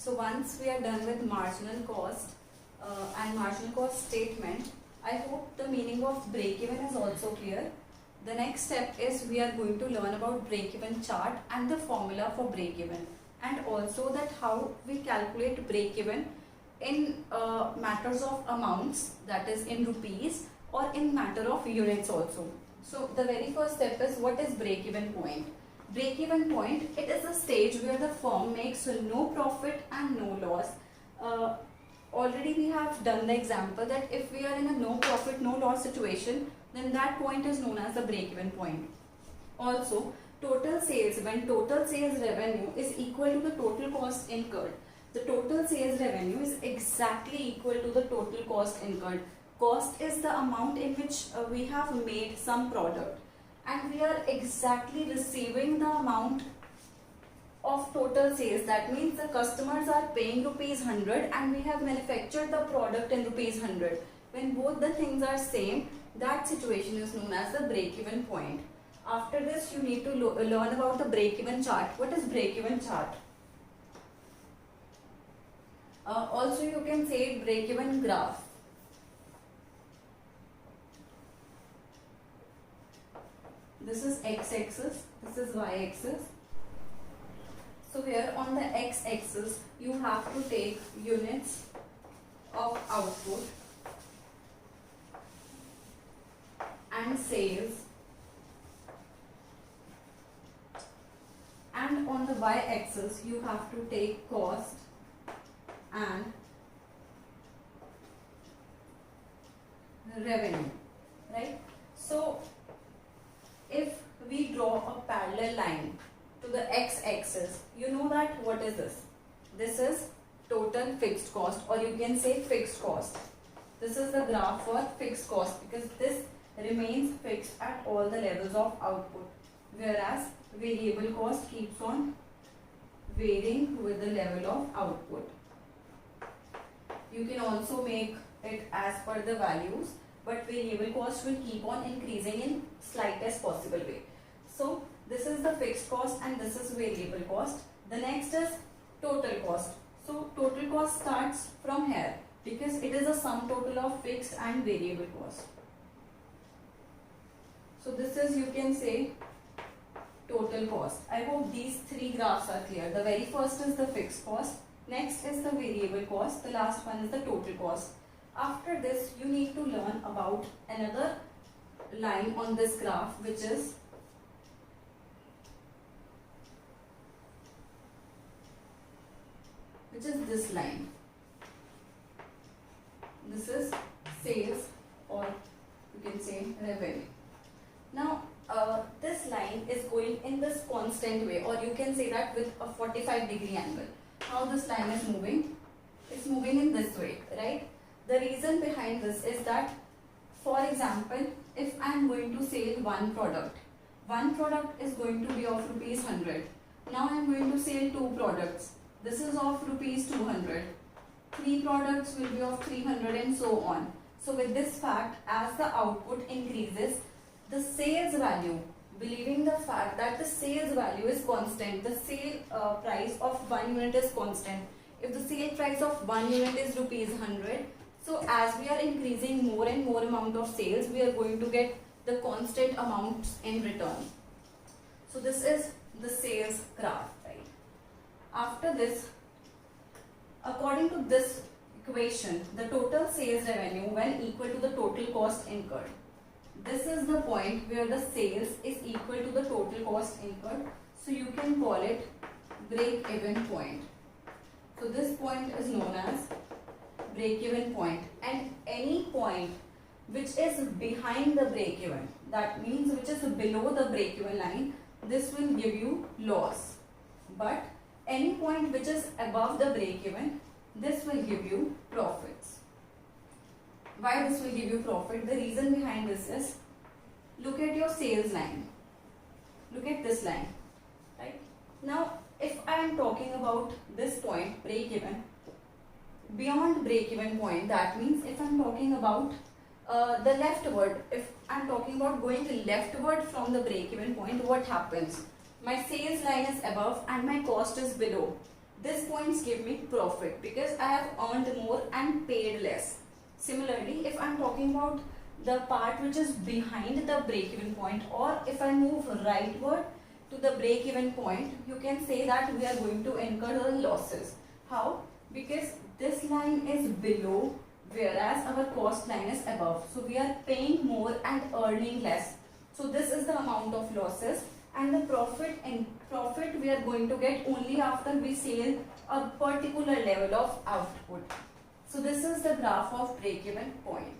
So once we are done with marginal cost and marginal cost statement, I hope the meaning of break-even is also clear. The next step is we are going to learn about break-even chart and the formula for break-even, and also that how we calculate break-even in matters of amounts, that is in rupees, or in matter of units also. So the very first step is, what is break-even point? Break-even point, it is a stage where the firm makes no profit and no loss. Already we have done the example that if we are in a no profit no loss situation, then that point is known as the break-even point. Also, total sales, when total sales revenue is equal to the total cost incurred, the total sales revenue is exactly equal to the total cost incurred. Cost is the amount in which we have made some product, and we are exactly receiving the amount of total sales. That means the customers are paying rupees 100 and we have manufactured the product in rupees 100. When both the things are same, that situation is known as the break-even point. After this, you need to learn about the break-even chart. What is break-even chart? Also, you can say break-even graph. This is x-axis, this is y-axis. So here on the x-axis, you have to take units of output and sales, and on the y-axis, you have to take cost and revenue, right? So if we draw a parallel line to the x-axis, you know that what is this? This is total fixed cost, or you can say fixed cost. This is the graph for fixed cost because this remains fixed at all the levels of output, whereas variable cost keeps on varying with the level of output. You can also make it as per the values, but variable cost will keep on increasing in slightest possible way. So this is the fixed cost and this is variable cost. The next is total cost. So total cost starts from here because it is a sum total of fixed and variable cost. So this is, you can say, total cost. I hope these three graphs are clear. The very first is the fixed cost, next is the variable cost, the last one is the total cost. After this, you need to learn about another line on this graph, which is this line. This is sales, or you can say revenue. Now this line is going in this constant way, or you can say that with a 45-degree angle. How this line is moving? It's moving in this way, right? The reason behind this is that, for example, if I am going to sell one product is going to be of rupees 100. Now I am going to sell two products. This is of rupees 200. Three products will be of 300 and so on. So with this fact, as the output increases, the sales value, believing the fact that the sales value is constant, the sale price of 1 unit is constant. If the sale price of 1 unit is rupees 100, so as we are increasing more and more amount of sales, we are going to get the constant amounts in return. So this is the sales graph, right? After this, according to this equation, the total sales revenue when equal to the total cost incurred. This is the point where the sales is equal to the total cost incurred. So you can call it break-even point. So this point is known as break-even point, and any point which is behind the break-even, that means which is below the break-even line, this will give you loss. But any point which is above the break-even, this will give you profits. Why this will give you profit? The reason behind this is, look at your sales line. Look at this line, right? Now, if I am talking about this point, break-even, beyond break-even point, that means if I am talking about the leftward, if I am talking about going leftward from the break-even point, what happens? My sales line is above and my cost is below. These points give me profit because I have earned more and paid less. Similarly, if I am talking about the part which is behind the break-even point, or if I move rightward to the break-even point, you can say that we are going to incur the losses. How? Because this line is below, whereas our cost line is above. So we are paying more and earning less. So this is the amount of losses, and the profit we are going to get only after we sell a particular level of output. So this is the graph of break-even point.